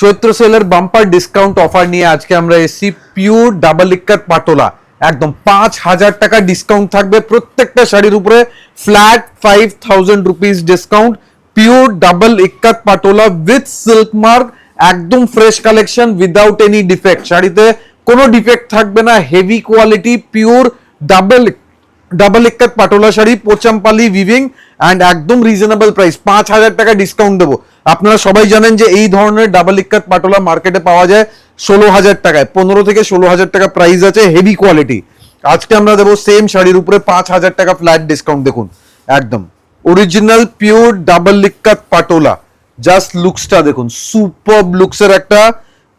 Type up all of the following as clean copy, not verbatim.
চৈত্র সেলের bumper discount offer নিয়ে আজকে আমরা এসেছি পিওর ডাবল ইক্কাত পাটোলা। একদম 5,000 টাকা ডিসকাউন্ট থাকবে প্রত্যেকটা শাড়ির উপরে, flat 5,000 rupees discount. Pure double ikat patola with silk mark, একদম fresh collection without any defect. শাড়িতে কোনো ডিফেক্ট থাকবে না, heavy quality pure double ikat patola sari, Pochampally weaving and একদম রিজনেবল প্রাইস। 5,000 টাকা ডিসকাউন্ট দেবো। আপনারা সবাই জানেন যে এই ধরনের ডাবল ইক্কাত পাটোলা মার্কেটে পাওয়া যায় 16,000 টাকায়, 15 থেকে 16,000 টাকা প্রাইস আছে, হেভি কোয়ালিটি। আজকে আমরা দেবো সেম শাড়ির উপরে 5,000 টাকা ফ্ল্যাট ডিসকাউন্ট। দেখুন একদম অরিজিনাল পিওর ডাবল ইক্কাত পাটোলা, জাস্ট লুকসটা দেখুন, সুপারব লুকসের একটা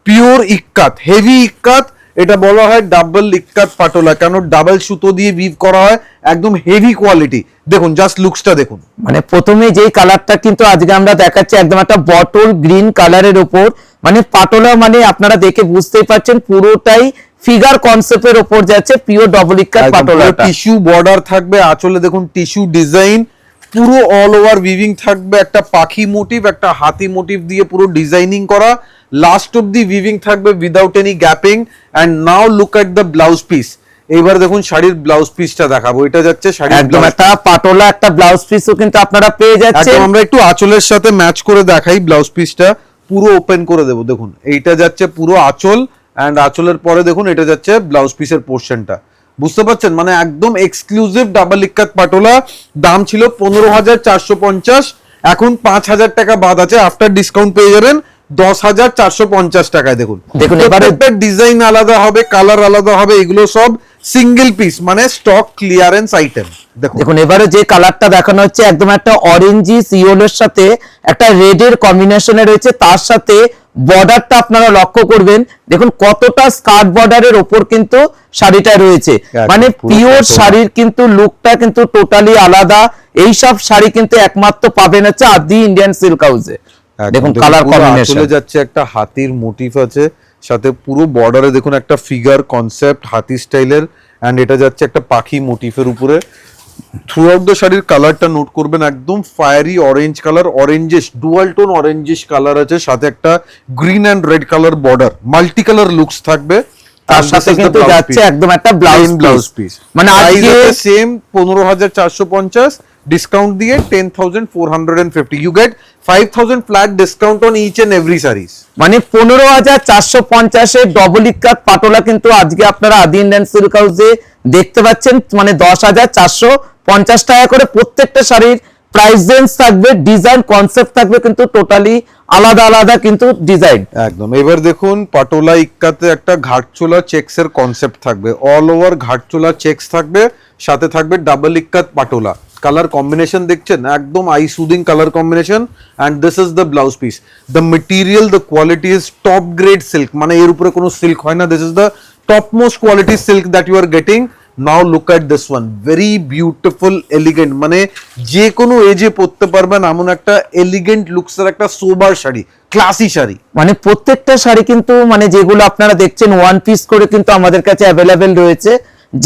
পিওর ইক্কাত, হেভি ইক্কাত। এটা বলা হয় ডাবল ইক্কাত পাটোলা, কেন ডাবল সুতো দিয়ে উইভ করা হয়, একদম হেভি কোয়ালিটি। দেখুন জাস্ট লুকসটা দেখুন। মানে প্রথমে যেই কালারটা কিন্তু আজকে আমরা দেখাচ্ছি একদম একটা বটল গ্রিন কালারের উপর, মানে পাটোলা, মানে আপনারা দেখে বুঝতেই পারছেন পুরোটাই ফিগার কনসেপ্টের উপর যাচ্ছে, পিওর ডাবল ইক্কাত পাটোলা। টিস্যু বর্ডার থাকবে, আঁচলে দেখুন টিস্যু ডিজাইন, পুরো অল ওভার উইভিং থাকবে, একটা পাখি মোটিভ, একটা হাতি মোটিভ দিয়ে পুরো ডিজাইনিং করা, লাস্ট অফ দি উইভিং থাকবে without any gapping. And now look at the blouse piece. এইবার দেখুন শাড়ির ব্লাউজ পিসটা দেখাবো। এটা যাচ্ছে শাড়ির একদম একটা পাটোলা একটা ব্লাউজ পিসও কিন্তু আপনারা পেয়ে যাচ্ছেন। আমরা একটু আঁচলের সাথে ম্যাচ করে দেখাই ব্লাউজ পিসটা, পুরো ওপেন করে দেবো। দেখুন এইটা যাচ্ছে পুরো আঁচল, এন্ড আঁচলের পরে দেখুন এটা যাচ্ছে ব্লাউজ পিসের পোর্শনটা। বুঝতে পারছেন, মানে একদম এক্সক্লুসিভ ডাবল ইক্কাত পাটোলা। দাম ছিল 15,450, এখন 5,000 টাকা বাদ আছে, আফটার ডিসকাউন্ট পেয়ে যাবেন 10,450 টাকায়। দেখুন দেখুন এবারে ডিজাইন আলাদা হবে, কালার আলাদা হবে, এগুলো সব সিঙ্গেল পিস, মানে স্টক ক্লিয়ারেন্স আইটেম। দেখুন এবারে যে কালারটা দেখানো হচ্ছে একদম একটা অরেঞ্জি ইয়েলোর সাথে একটা রেড এর কম্বিনেশনে রয়েছে, তার সাথে বর্ডারটা আপনারা লক্ষ্য করবেন, দেখুন কতটা স্কার্ট বর্ডারের উপর কিন্তু শাড়িটা রয়েছে, মানে পিওর শাড়ির কিন্তু লুকটা কিন্তু টোটালি আলাদা। এই সব শাড়ি কিন্তু একমাত্র পাবেন হচ্ছে আদি ইন্ডিয়ান সিল্ক হাউসে। দেখুন কালার কম্বিনেশন চলে যাচ্ছে, একটা হাতির মোটিভ আছে, সাথে পুরো বর্ডারে দেখুন একটা ফিগার কনসেপ্ট হাতি স্টাইলের, এন্ড এটা যাচ্ছে একটা পাখি মোটিভের উপরে। থ্রু আউট দ্য শাড়ির কালারটা নোট করবেন, একদম fiery orange colour, orangish dual tone orangish colour আছে, সাথে একটা green and red colour border, multi colour looks থাকবে। তার সাথে কিন্তু যাচ্ছে একদম একটা ব্লাউজ পিস, মানে আজকে সেম 15,450, ডিসকাউন্ট দিয়ে 10,450, you get 5,000 flat discount on each and every saris. মানে 15,450 এর ডবল ইক্কাত পাটোলা কিন্তু আজকে আপনারা আদি ইন্ডিয়ান সিল্ক হাউসে দেখতে পাচ্ছেন, মানে 10,450 টাকা করে প্রত্যেকটা শাড়ির প্রাইস রেঞ্জ থাকবে, ডিজাইন কনসেপ্ট থাকবে কিন্তু টোটালি আলাদা আলাদা কিন্তু ডিজাইন। একদম এবার দেখুন পাটোলা ইক্কাতে একটা ঘাটচোলা চেকস এর কনসেপ্ট থাকবে, অল ওভার ঘাটচোলা চেকস থাকবে, সাথে থাকবে ডাবল ইক্কাত পাটোলা। কালার কম্বিনেশন দেখছেন, একদম eye soothing colour combination, and this is the blouse piece. The material, the quality is top grade silk, মানে এর উপরে কোনো সিল্ক হয় না। This is the top most quality silk that you are getting. Now look at this one, very beautiful elegant, মানে যে কোনো এজে পরতে পারবেন এমন একটা এলিগেন্ট লুকসের একটা সোবার শাড়ি, ক্লাসি শাড়ি। মানে প্রত্যেকটা শাড়ি কিন্তু মানে যেগুলো আপনারা দেখছেন ওয়ান পিস করে কিন্তু আমাদের কাছে অ্যাভেলেবেল রয়েছে,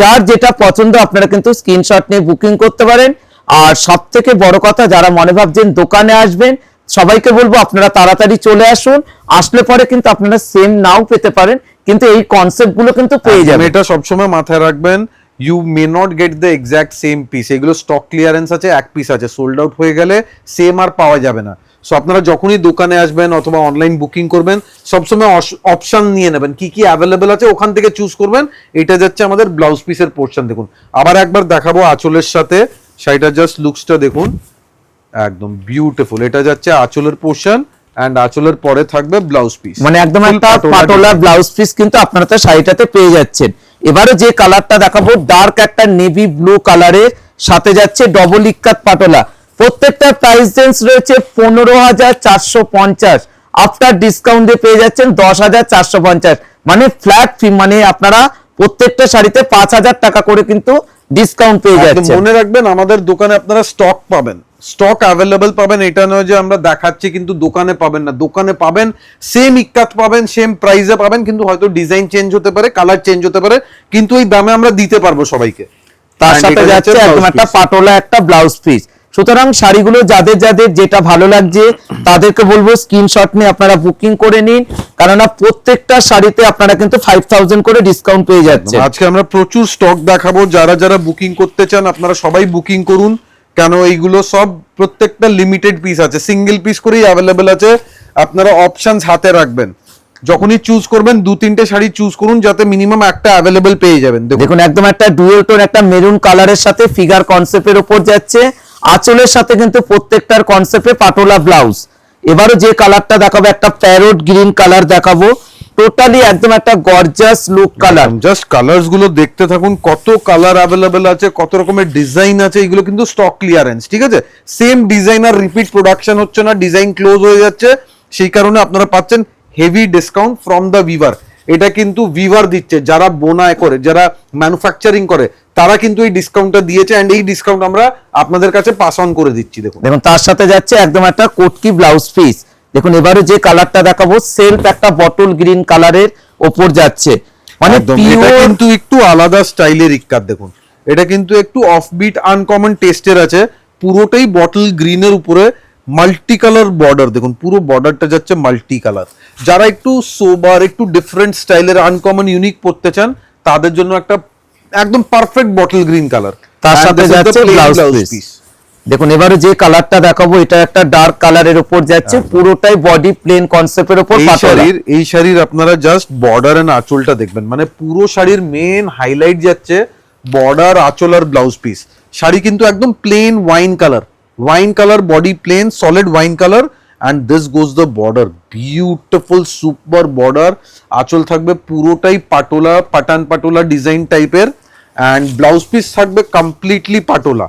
যার যেটা পছন্দ আপনারা কিন্তু স্ক্রিনশট নিয়ে বুকিং করতে পারেন। আর সব থেকে বড় কথা, যারা মনে ভাবছেন দোকানে আসবেন, সবাইকে বলবো আপনারা তাড়াতাড়ি চলে আসুন, আসলে পরে কিন্তু আপনারা সেম নাও পেতে পারেন, কিন্তু এই কনসেপ্ট গুলো কিন্তু পেয়ে যাবেন। এটা সবসময় মাথায় রাখবেন, you may not get the exact same piece, এগুলো স্টক ক্লিয়ারেন্স আছে, এক পিস আছে, সোল্ড আউট হয়ে গেলে সেম আর পাওয়া যাবে না। সো আপনারা যখনই দোকানে আসবেন অথবা অনলাইন বুকিং করবেন, সবসময় অপশন নিয়ে নেবেন, কি কি অ্যাভেলেবেল আছে ওখান থেকে চুজ করবেন। এটা যাচ্ছে আমাদের ব্লাউজ পিসের পোর্শন। দেখুন আবার একবার দেখাবো আঁচলের সাথে শাড়িটা, জাস্ট লুকসটা দেখুন, একদম বিউটিফুল। এটা যাচ্ছে আঁচলের পোর্শন, এন্ড আঁচলের পরে থাকবে ব্লাউজ পিস, মানে একদম একটা পাটোলা ব্লাউজ পিস কিন্তু আপনারা তো শাড়িটাতে পেয়ে যাচ্ছেন। এবারে যে কালারটা দেখাবো, ডার্ক একটা নেভি ব্লু কালারের সাথে যাচ্ছে ডবল ইক্কাত পাটোলা। প্রত্যেকটা প্রাইস রেঞ্জ রয়েছে 15,450, আফটার ডিসকাউন্ট দিয়ে পেয়ে যাচ্ছেন 10,450, মানে ফ্ল্যাট ফি, মানে আপনারা প্রত্যেকটা শাড়িতে 5,000 টাকা করে কিন্তু ডিসকাউন্ট পেয়ে যাচ্ছেন। মনে রাখবেন আমাদের দোকানে আপনারা স্টক পাবেন, স্টক অ্যাভেলেবল পাবেন। এটা নয় যে আমরা দেখাচ্ছি কিন্তু দোকানে পাবেন না, দোকানে পাবেন, সেম ইক্কাত পাবেন, সেম প্রাইসে পাবেন, কিন্তু হয়তো ডিজাইন চেঞ্জ হতে পারে, কালার চেঞ্জ হতে পারে, কিন্তু এই দামে আমরা দিতে পারবো সবাইকে। তার সাথে যাচ্ছে একদম একটা পাটোলা একটা ব্লাউজ পিস। সুতরাং শাড়িগুলো যাদের যাদের যেটা ভালো লাগছে তাদেরকে বলবো স্ক্রিনশট নিয়ে আপনারা বুকিং করে নিন, কেননা প্রত্যেকটা শাড়িতে আপনারা কিন্তু 5000 করে ডিসকাউন্ট পেয়ে যাচ্ছে। আজকে আমরা প্রচুর স্টক দেখাবো, যারা যারা বুকিং করতে চান আপনারা সবাই বুকিং করুন, কেন এইগুলো সব প্রত্যেকটা লিমিটেড পিস আছে, সিঙ্গেল পিস করেই অ্যাভেলেবেল আছে। আপনারা অপশনস হাতে রাখবেন, যখনই চুজ করবেন 2-3টে শাড়ি চুজ করুন যাতে মিনিমাম একটা অ্যাভেলেবেল পেয়ে যাবেন। দেখুন একদম একটা ডুয়েল টোন একটা মেরুন কালারের সাথে ফিগার কনসেপ্টের উপর যাচ্ছে, আঁচলের সাথে কিন্তু প্রত্যেকটার কনসেপ্টে পাটোলা ব্লাউজ। এবারও যে কালারটা দেখাবো একটা প্যারট গ্রিন কালার দেখাবো, টোটালি একদম একটা gorgeous look colour. Just colours গুলো দেখতে থাকুন, কত কালার অ্যাভেলেবেল আছে, কত রকমের ডিজাইন আছে। এগুলো কিন্তু স্টক ক্লিয়ারেন্স, ঠিক আছে? সেম ডিজাইনার রিপিট প্রোডাকশন হচ্ছে না, ডিজাইন ক্লোজ হয়ে যাচ্ছে, সেই কারণে আপনারা পাচ্ছেন হেভি ডিসকাউন্ট ফ্রম দ্য ভিভার। এটা কিন্তু ভিভার দিচ্ছে, যারা বোনায় করে, যারা ম্যানুফ্যাকচারিং করে, তারা কিন্তু এই ডিসকাউন্টটা দিয়েছে, এন্ড এই ডিসকাউন্ট আমরা আপনাদের কাছে পাস অন করে দিচ্ছি। দেখুন তার সাথে যাচ্ছে একদম একটা কোটকি ব্লাউজ পিস। দেখুন এবারে যে কালারটা দেখাবো সেলফ একটা বটল গ্রিন কালারের ওপর যাচ্ছে, মানে এটা কিন্তু একটু আলাদা স্টাইলের ইক্কাত। দেখুন এটা কিন্তু একটু অফবিট আনকমন টেস্টের আছে, পুরোটাই বটল গ্রিনের উপরে মাল্টি কালার বর্ডার। দেখুন পুরো বর্ডারটা যাচ্ছে মাল্টি কালার। যারা একটু সোবার, একটু ডিফারেন্ট স্টাইলের আনকমন ইউনিক পড়তে চান, তাদের জন্য একটা একদম পারফেক্ট বটল গ্রিন কালার। তার সাথে যাচ্ছে ব্লাউজ পিস। দেখুন এবারে যে কালারটা দেখাবো এটা একটা ডার্ক কালারের উপর যাচ্ছে, পুরোটাই বডি প্লেন কনসেপ্টের উপর। এই শাড়ির আপনারা জাস্ট বর্ডার এন্ড আঁচলটা দেখবেন, মানে পুরো শাড়ির মেন হাইলাইট যাচ্ছে বর্ডার, আঁচল আর ব্লাউজ পিস। শাড়ি কিন্তু একদম plain wine colour body, plain solid wine colour, and this goes the border, beautiful super border। আঁচল থাকবে পুরোটাই পাটোলা, পাটান পাটোলা ডিজাইন টাইপের, and ব্লাউজ পিস থাকবে কমপ্লিটলি পাটোলা।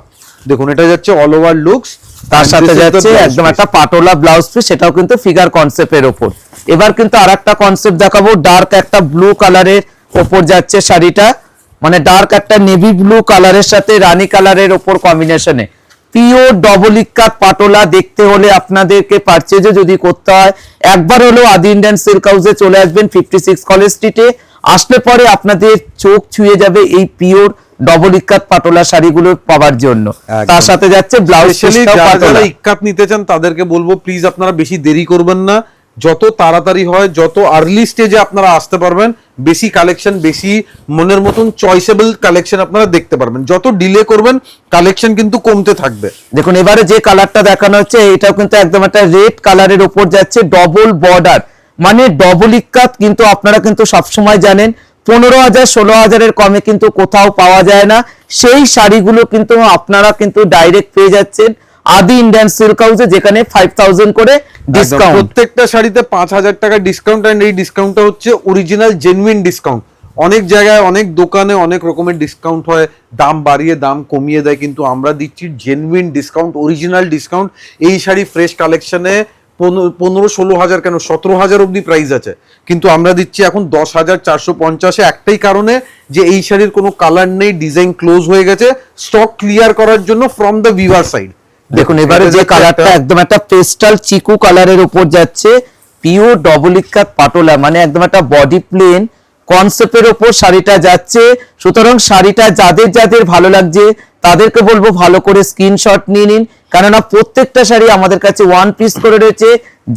দেখুন এটা যাচ্ছে অল ওভার লুকস, তার সাথে যাচ্ছে একদম একটা পাটোলা ব্লাউজ পিস, সেটাও কিন্তু ফিগার কনসেপ্টের উপর। এবার কিন্তু আরেকটা কনসেপ্ট দেখাবো, ডার্ক একটা ব্লু কালারের উপর যাচ্ছে শাড়িটা, মানে ডার্ক একটা নেভি ব্লু কালারের সাথে রানী কালারের উপর কম্বিনেশনে পিওর ডবল ইক্কাত পাটোলা। দেখতে হলে আপনাদেরকে পারচেজে যদি করতে হয় একবার হলেও আদি ইন্ডিয়ান সিল্ক হাউসে চলে আসবেন 56 কলেজ স্ট্রিটে। আসলে পরে আপনাদের চোখ ছুঁয়ে যাবে এই পিওর ডবল ইক্কাত পাটোলা শাড়িগুলো পাওয়ার জন্য। তার সাথে যাচ্ছে ব্লাউজ পিসটাও পাটোলা। ইক্কাত নিতে চান তাদেরকে বলবো প্লিজ আপনারা বেশি দেরি করবেন না, যত তাড়াতাড়ি হয়, যত আর্লি স্টেজে আপনারা আসতে পারবেন, বেশি কালেকশন, বেশি মনের মতন চয়েসেবল কালেকশন আপনারা দেখতে পারবেন। যত ডিলে করবেন কালেকশন কিন্তু কমতে থাকবে। দেখুন এবারে যে কালারটা দেখানো হচ্ছে এটাও কিন্তু একদম একটা রেড কালারের উপর যাচ্ছে, ডবল বর্ডার, মানে ডবল ইক্কাত। কিন্তু আপনারা কিন্তু সবসময় জানেন 15,000 16,000-এর কমে কিন্তু কোথাও পাওয়া যায় না। সেই শাড়িগুলো কিন্তু আপনারা কিন্তু ডাইরেক্ট পেয়ে যাচ্ছেন আদি ইন্ডিয়ান সিল্ক হাউসে, যেখানে 5000 করে ডিসকাউন্ট। প্রত্যেকটা শাড়িতে 5000 টাকা ডিসকাউন্ট, এন্ড এই ডিসকাউন্টটা হচ্ছে অরিজিনাল জেনুইন ডিসকাউন্ট। অনেক জায়গায় অনেক দোকানে অনেক রকমের ডিসকাউন্ট হয়, দাম বাড়িয়ে দাম কমিয়ে দেয়, কিন্তু আমরা দিচ্ছি জেনুইন ডিসকাউন্ট, অরিজিনাল ডিসকাউন্ট। এই শাড়ি ফ্রেশ কালেকশনে 15-16,000 কেন 17,000 অব্দি প্রাইস আছে, কিন্তু আমরা দিচ্ছি এখন 10,450-এ। একটাই কারণে যে এই শাড়ির কোনো কালার নেই, ডিজাইন ক্লোজ হয়ে গেছে, স্টক ক্লিয়ার করার জন্য ফ্রম দ্য ভিভার সাইড। দেখুন এবারে যে কালারটা একদম একটা পেস্টাল চিকু কালারের উপর যাচ্ছে, পিওর ডবল ইক্কাত পাটোলা, মানে একদম একটা বডি প্লেন কনসেপ্টের উপর শাড়িটা যাচ্ছে। সুতরাং শাড়িটা যাদের যাদের ভালো লাগছে তাদেরকে বলবো ভালো করে স্ক্রিনশট নিয়ে নিন, কেননা প্রত্যেকটা শাড়ি আমাদের কাছে ওয়ান পিস করে রয়েছে।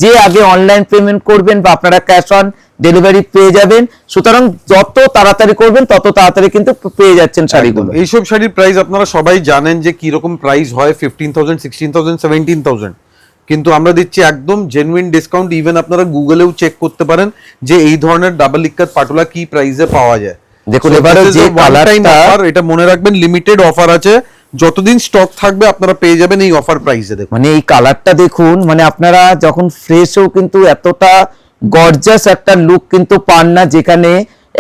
যে আগে অনলাইন পেমেন্ট করবেন বা আপনারা ক্যাশ অন ডেলিভারি পেয়ে যাবেন। সুতরাং যত তাড়াতাড়ি করবেন তত তাড়াতাড়ি কিন্তু পেয়ে যাচ্ছেন শাড়িগুলো। এইসব শাড়ির প্রাইস আপনারা সবাই জানেন যে কি রকম প্রাইস হয়, 15,000 16,000 17,000, কিন্তু আমরা দিচ্ছি একদম জেনুইন ডিসকাউন্ট। ইভেন আপনারা গুগলেও চেক করতে পারেন যে এই ধরনের ডাবল ইক্কাত পাটোলা কি প্রাইসে পাওয়া যায়। দেখুন এবারে যে কালারটা, এটা মনে রাখবেন লিমিটেড অফার আছে, যতদিন স্টক থাকবে আপনারা পেয়ে যাবেন এই অফার প্রাইসে। দেখুন মানে এই কালারটা দেখুন, মানে আপনারা যখন ফ্রেশও কিন্তু এতটা গর্জাস একটা লুক কিন্তু পান না, যেখানে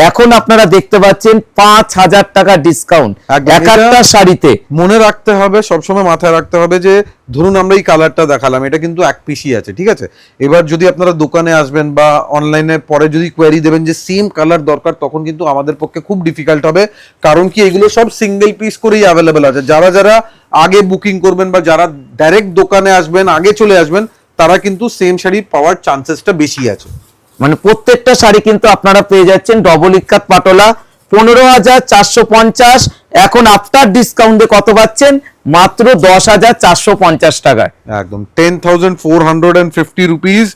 এখন আপনারা দেখতে পাচ্ছেন 5,000 টাকা ডিসকাউন্ট একটা শাড়িতে। মনে রাখতে হবে, সবসময় মাথায় রাখতে হবে যে ধরুন আমরা এই কালারটা দেখালাম, এটা কিন্তু এক পিসই আছে, ঠিক আছে? এবার যদি আপনারা দোকানে আসবেন বা অনলাইনে পরে যদি কোয়ারি দেবেন যে সেম কালার দরকার, তখন কিন্তু আমাদের পক্ষে খুব ডিফিকাল্ট হবে, কারণ কি এগুলো সব সিঙ্গেল পিস করেই অ্যাভেলেবেল আছে। যারা যারা আগে বুকিং করবেন বা যারা ডাইরেক্ট দোকানে আসবেন, আগে চলে আসবেন, তারা কিন্তু সেম শাড়ি পাওয়ার চান্সেসটা বেশি আছে। মানে প্রত্যেকটা শাড়ি কিন্তু আপনারা পেয়ে যাচ্ছেন ডবল ইক্কাত পাটোলা 15,450, এখন আফটার ডিসকাউন্টে কত পাচ্ছেন? মাত্র 10,450 টাকায়। একদম 10,450 rupees.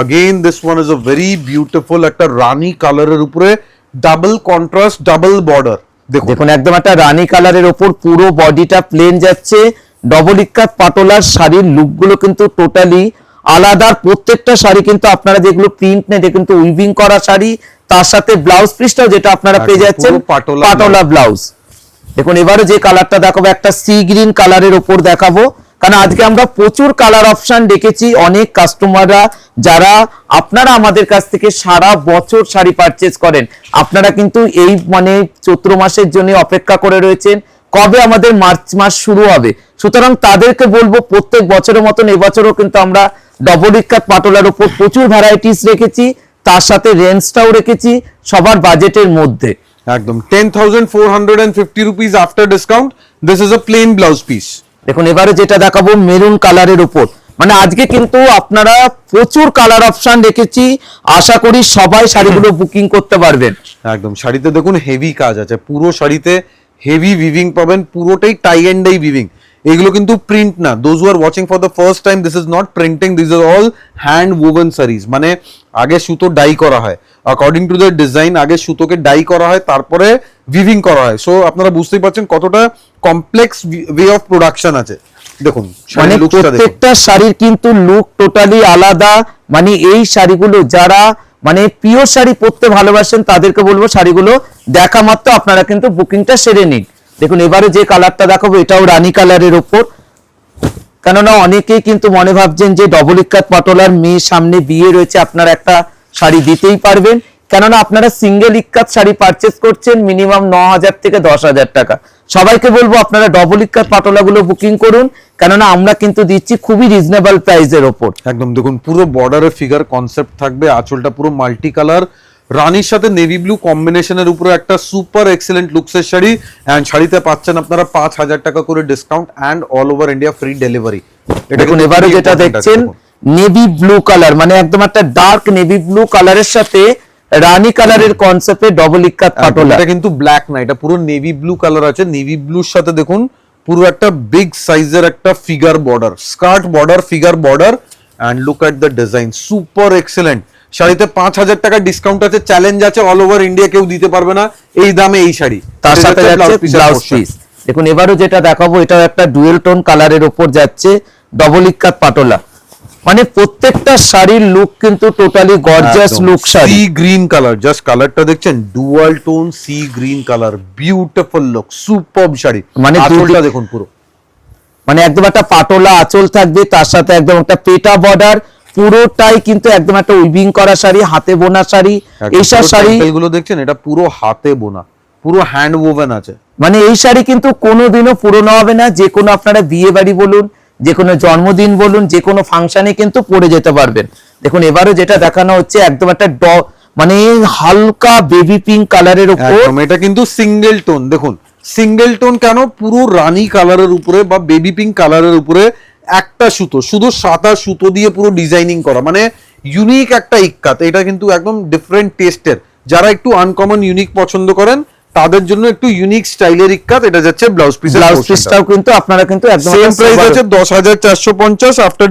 Again this one is a very beautiful একটা রানী কালারের উপরে ডাবল কন্ট্রাস্ট ডাবল বর্ডার। দেখুন একদম একটা রানী কালারের উপর পুরো বডিটা প্লেন যাচ্ছে। ডবল ইক্কাত পাটোলার শাড়ির লুকগুলো কিন্তু টোটালি আলাদা। প্রত্যেকটা শাড়ি কিন্তু আপনারা যেগুলো প্রিন্ট নেই, কিন্তু উইভিং করা শাড়ি, তার সাথে ব্লাউজ পিসটাও যেটা আপনারা পেয়ে যাচ্ছেন পাটোলা ব্লাউজ। দেখুন এবারে যে কালারটা দেখাবো একটা সি গ্রিন কালারের উপর দেখাবো, কারণ আজকে আমরা প্রচুর কালার অপশন দেখেছি। অনেক কাস্টমাররা যারা আপনারা আমাদের কাছ থেকে সারা বছর শাড়ি পারচেজ করেন, আপনারা কিন্তু এই মানে চৈত্র মাসের জন্য অপেক্ষা করে রয়েছেন কবে আমাদের মার্চ মাস শুরু হবে। সুতরাং তাদেরকে বলবো প্রত্যেক বছরের মতন এবছরও কিন্তু আমরা ডবল ইক্কাত পাটোলার উপর প্রচুর ভ্যারাইটিস রেখেছি, তার সাথে রেঞ্জটাও রেখেছি সবার বাজেটের মধ্যে। একদম 10,450 rupees after discount. This is a plain blouse piece. দেখুন এবারে যেটা দেখাবো মেরুন কালারের উপর, মানে আজকে কিন্তু আপনারা প্রচুর কালার অপশন রেখেছি, আশা করি সবাই শাড়িগুলো বুকিং করতে পারবেন। একদম শাড়িতে দেখুন হেভি কাজ আছে, পুরো শাড়িতে হেভি উইভিং পাবেন, পুরোটাই টাই এন্ড ডাই উইভিং। এগুলো কিন্তু প্রিন্ট না। Those who are watching for the first time, this is not printing, this is all hand woven series. মানে আগে সুতো ডাই করা হয় অ্যাকর্ডিং টু দ্য ডিজাইন, আগে সুতোকে ডাই করা হয় তারপরে উইভিং করা হয়। সো আপনারা বুঝতেই পারছেন কতটা কমপ্লেক্স ওয়ে অফ প্রোডাকশন আছে। দেখুন মানে প্রত্যেকটা শাড়ির কিন্তু লুক টোটালি আলাদা। মানে এই শাড়িগুলো যারা মানে পিওর শাড়ি পরতে ভালোবাসেন তাদেরকে বলবো শাড়িগুলো দেখা মাত্র আপনারা কিন্তু বুকিংটা সেরে নিন। দেখুন এবারে যে কালারটা দেখাবো এটাও রানী কালারের উপর, কেননা অনেকেই কিন্তু মনে ভাবছেন যে ডবল ইক্কাত পাটোলার মেয়ের সামনে বিয়ে রয়েছে, আপনারা একটা শাড়ি দিতেই পারবেন, কেননা আপনারা সিঙ্গেল ইক্কাত শাড়ি পারচেস করছেন মিনিমাম 9,000 থেকে 10,000 টাকা। সবাইকে বলবো আপনারা ডবল ইক্কাত পাটোলাগুলো বুকিং করুন, কেননা আমরা কিন্তু দিচ্ছি খুবই রিজনেবল প্রাইসের ওপর। একদম দেখুন পুরো বর্ডারের ফিগার কনসেপ্ট থাকবে, আঁচলটা পুরো মাল্টি কালার, রানীর সাথে নেভি ব্লু কম্বিনেশনের উপরে একটা সুপার এক্সেলেন্ট লুকসের শাড়ি। এন্ড শাড়িতে পাচ্ছেন আপনারা 5,000 টাকা করে discount and all over India free delivery. দেখুন এবারে যেটা দেখছেন নেভি ব্লু কালার, মানে একদম একটা ডার্ক নেভি ব্লু কালারের সাথে রানী কালারের কনসেপ্টে ডবল ইক্কাত পাটোলা। এটা কিন্তু ব্ল্যাক না, এটা পুরো নেভি ব্লু কালার আছে। নেভি ব্লুর সাথে দেখুন পুরো একটা বিগ সাইজের একটা figure border, skirt border, figure border. And look at the design, super excellent. শাড়িতে 5,000 টাকা ডিসকাউন্ট আছে, চ্যালেঞ্জ আছে, অল ওভার ইন্ডিয়া কেউ দিতে পারবে না এই দামে এই শাড়ি। তার সাথে যাচ্ছে ব্লাউজ পিস। দেখুন এবারে যেটা দেখাবো এটাও একটা ডুয়েল টোন কালারের উপর যাচ্ছে ডবল ইক্কাত পাটোলা। মানে প্রত্যেকটা শাড়ির লুক কিন্তু totally gorgeous look. Sari sea green colour, just কালারটা দেখছেন, dual tone sea green colour, beautiful look, superb sari. মানে আঁচলটা দেখুন পুরো, মানে একদম একটা পাটোলা আঁচল থাকবে, তার সাথে একদম একটা পেটা বর্ডার, পুরোটাই কিন্তু একদম একটা উইভিং করা শাড়ি, হাতে বোনা শাড়ি। এইসব শাড়ি গুলো দেখছেন এটা পুরো হাতে বোনা, পুরো হ্যান্ড ওভেন আছে। মানে এই শাড়ি কিন্তু কোনোদিনও পুরনো হবে না, যে কোনো আপনারা বিয়ে বাড়ি বলুন, যে কোনো জন্মদিন বলুন, যে কোনো ফাংশনে কিন্তু পরে যেতে পারবেন। দেখুন এবারে যেটা দেখানো হচ্ছে একদম একটা মানে হালকা বেবি পিঙ্ক কালারের উপর, এটা কিন্তু সিঙ্গেল টোন। দেখুন সিঙ্গেল টোন কেন, পুরো রানী কালারের উপরে বা বেবি পিঙ্ক কালারের উপরে একটা সুতো, শুধু সাদা সুতো দিয়ে পুরো ডিজাইনিং করা, মানে ইউনিক একটা ইক্কাত। এটা কিন্তু একদম ডিফারেন্ট টেস্টের, যারা একটু আনকমন ইউনিক পছন্দ করেন তাদের জন্য একটু ইউনিক স্টাইলের ইক্কাত। এটা যাচ্ছে ব্লাউজ পিস। ব্লাউজ পিসটাও কিন্তু আপনারা কিন্তু একদম সেম প্রাইস আছে 10,450 আফটার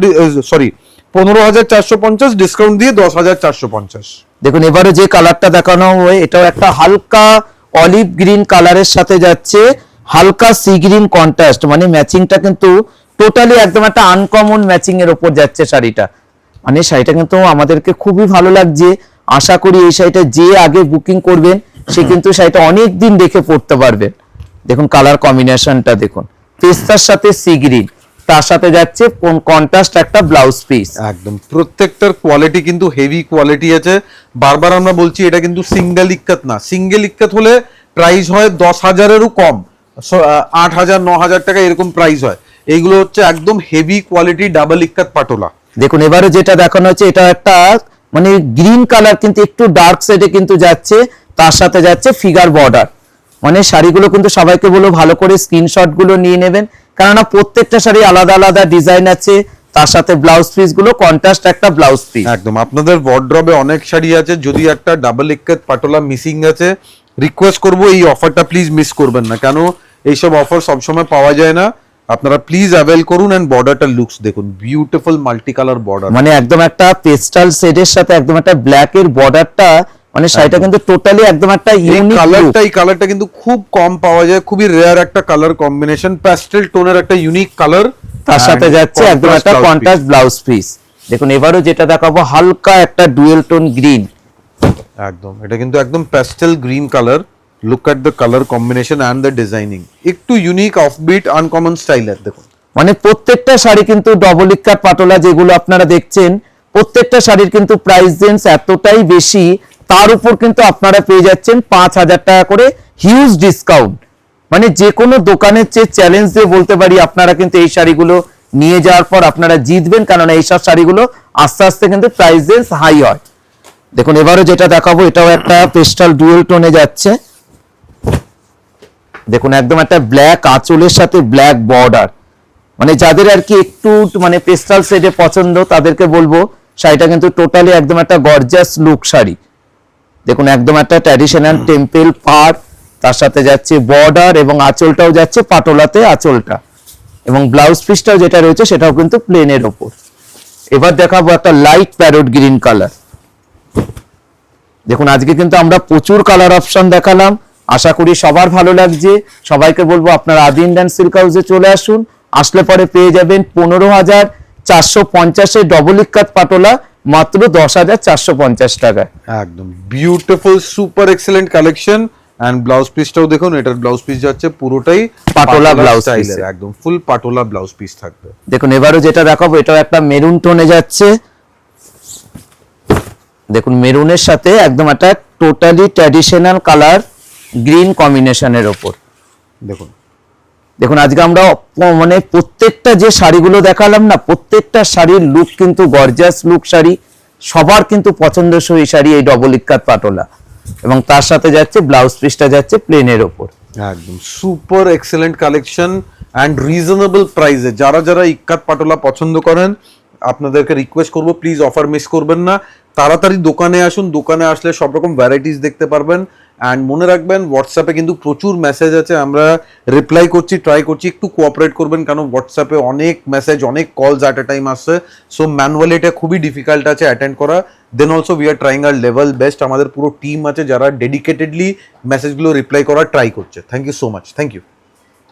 সরি 15,450 ডিসকাউন্ট দিয়ে 10,450। দেখুন এবারে যে কালারটা দেখানো হয় এটাও একটা হালকা অলিভ গ্রিন কালারের সাথে যাচ্ছে হালকা সি গ্রিন কন্ট্রাস্ট, মানে ম্যাচিংটা কিন্তু টোটালি একদম একটা আনকমন ম্যাচিং এর উপর যাচ্ছে শাড়িটা। মানে শাড়িটা কিন্তু আমাদেরকে খুবই ভালো লাগছে। আশা করি এই শাড়িটা যে আগে বুকিং করবেন সে কিন্তু শাড়িটা অনেক দিন দেখে পড়তে পারবেন। দেখুন কালার কম্বিনেশনটা দেখুন, পেস্তার সাথে সি গ্রিন, তার সাথে যাচ্ছে কন্ট্রাস্ট একটা ব্লাউজ পিস। একদম প্রত্যেকটার কোয়ালিটি কিন্তু হেভি কোয়ালিটি আছে। বারবার আমরা বলছি এটা কিন্তু সিঙ্গেল ইক্কাত না। সিঙ্গেল ইক্কাত হলে প্রাইস হয় 10,000-এরও কম, 8,000 9,000 টাকা এরকম প্রাইস হয়। এইগুলো হচ্ছে একদম হেভি কোয়ালিটি ডাবল ইক্কাত পাটোলা। দেখুন এবারে যেটা দেখানো হচ্ছে এটা একটা মানে গ্রিন কালার কিন্তু একটু ডার্ক সাইডে কিন্তু যাচ্ছে, তার সাথে যাচ্ছে ফিগার বর্ডার। মানে শাড়িগুলো কিন্তু সবাইকে বলো ভালো করে স্ক্রিনশট গুলো নিয়ে নেবেন, কেননা প্রত্যেকটা শাড়ি আলাদা আলাদা ডিজাইন আছে, তার সাথে ব্লাউজ পিস গুলো কন্ট্রাস্ট একটা ব্লাউজ পিস। একদম আপনাদের ওয়ার্ড্রবে অনেক শাড়ি আছে, যদি একটা ডাবল ইক্কাত পাটোলা মিসিং আছে রিকোয়েস্ট করবো এই অফারটা প্লিজ মিস করবেন না, কেন এইসব অফার সবসময় পাওয়া যায় না। আপনারা প্লিজ অ্যাভেল করুন। এন্ড বর্ডারটা লুকস দেখুন, বিউটিফুল মাল্টি কালার বর্ডার, মানে একদম একটা পেস্টাল শেডের সাথে একদম একটা ব্ল্যাক এর বর্ডারটা, মানে শাড়িটা কিন্তু টোটালি একদম একটা ইউনিক কালারটা, এই কালারটা কিন্তু খুব কম পাওয়া যায়, খুবই রেয়ার একটা কালার কম্বিনেশন, প্যাস্টেল টোনের একটা ইউনিক কালার, তার সাথে যাচ্ছে একদম একটা কন্ট্রাস্ট ব্লাউজ পিস। দেখুন এবারও যেটা দেখাবো হালকা একটা ডুয়েল টোন গ্রিন, একদম এটা কিন্তু একদম pastel green colour. Look at the colour combination and the designing, একটু ইউনিক অফবিট আনকমন স্টাইলের। দেখুন মানে প্রত্যেকটা শাড়ি কিন্তু ডবল ইক্কাত পাটোলা যেগুলো আপনারা দেখছেন, প্রত্যেকটা শাড়ির কিন্তু প্রাইস রেঞ্জ এতটাই বেশি, তার উপর কিন্তু আপনারা পেয়ে যাচ্ছেন 5,000 টাকা করে হিউজ ডিসকাউন্ট। মানে যে কোনো দোকানের চেয়ে চ্যালেঞ্জ দিয়ে বলতে পারি আপনারা কিন্তু এই শাড়িগুলো নিয়ে যাওয়ার পর আপনারা জিতবেন, কারণ এইসব শাড়িগুলো আস্তে আস্তে কিন্তু প্রাইস রেঞ্জ হাই হয়। দেখুন এবারও যেটা দেখাবো এটাও একটা পেস্টাল ডুয়েল টোনে যাচ্ছে। দেখুন একদম একটা ব্ল্যাক আঁচলের সাথে ব্ল্যাক বর্ডার, মানে যাদের আর কি একটু মানে পেস্টাল শেডে পছন্দ তাদেরকে বলবো শাড়িটা কিন্তু টোটালি একদম একটা গর্জিয়াস লুক শাড়ি। দেখুন একদম একটা ট্র্যাডিশনাল টেম্পল পাড়, তার সাথে যাচ্ছে বর্ডার এবং আঁচলটাও যাচ্ছে পাটোলাতে আঁচলটা, এবং ব্লাউজ পিসটাও যেটা রয়েছে সেটাও কিন্তু প্লেনের ওপর। এবার দেখাবো একটা লাইট প্যারোট গ্রিন কালার। দেখুন আজকে কিন্তু আমরা প্রচুর কালার অপশন দেখালাম, আশা করি সবার ভালো লাগছে। সবাইকে বলবো আপনারা আদি ইন্ডিয়ান সিল্ক হাউসে চলে আসুন, আসলে পরে পেয়ে যাবেন 15,450 ডবল ইক্কাত পাটোলা মাত্র 10,450 টাকায়। একদম beautiful super excellent collection. And blouse পিসটাও দেখুন, এটার ব্লাউজ পিস যাচ্ছে পুরোটাই পাটোলা ব্লাউজ স্টাইলের, পিসে। একদম ফুল পাটোলা ব্লাউজ পিস থাকবে। দেখুন এবারও যেটা দেখাবো এটাও একটা মেরুন টোনে যাচ্ছে। দেখুন মেরুনের সাথে একদম একটা টোটালি ট্র্যাডিশনাল কালার গ্রিন কম্বিনেশনের ওপর। দেখুন দেখুন আজকে আমরা মানে প্রত্যেকটা যে শাড়িগুলো দেখালাম না, প্রত্যেকটা শাড়ির লুক কিন্তু গর্জিয়াস লুক শাড়ি, সবার কিন্তু পছন্দসই শাড়ি এই ডবল ইক্কাত পাটোলা, এবং তার সাথে যাচ্ছে ব্লাউজ পিসটা যাচ্ছে প্লেনের ওপর। একদম super excellent collection and reasonable প্রাইসে। যারা যারা ইক্কাত পাটোলা পছন্দ করেন আপনাদেরকে রিকোয়েস্ট করবো প্লিজ অফার মিস করবেন না, তাড়াতাড়ি দোকানে আসুন। দোকানে আসলে সব রকম ভ্যারাইটিস দেখতে পারবেন। অ্যান্ড মনে রাখবেন হোয়াটসঅ্যাপে কিন্তু প্রচুর মেসেজ আছে, আমরা রিপ্লাই করছি, ট্রাই করছি, একটু কোঅপারেট করবেন, কারণ হোয়াটসঅ্যাপে অনেক মেসেজ, অনেক কলস অ্যাট এ টাইম আসছে, সো ম্যানুয়ালি এটা খুবই ডিফিকাল্ট আছে অ্যাটেন্ড করা। Then also we are trying our level best, আমাদের পুরো টিম আছে যারা ডেডিকেটেডলি মেসেজগুলো রিপ্লাই করার ট্রাই করছে। Thank you so much, thank you.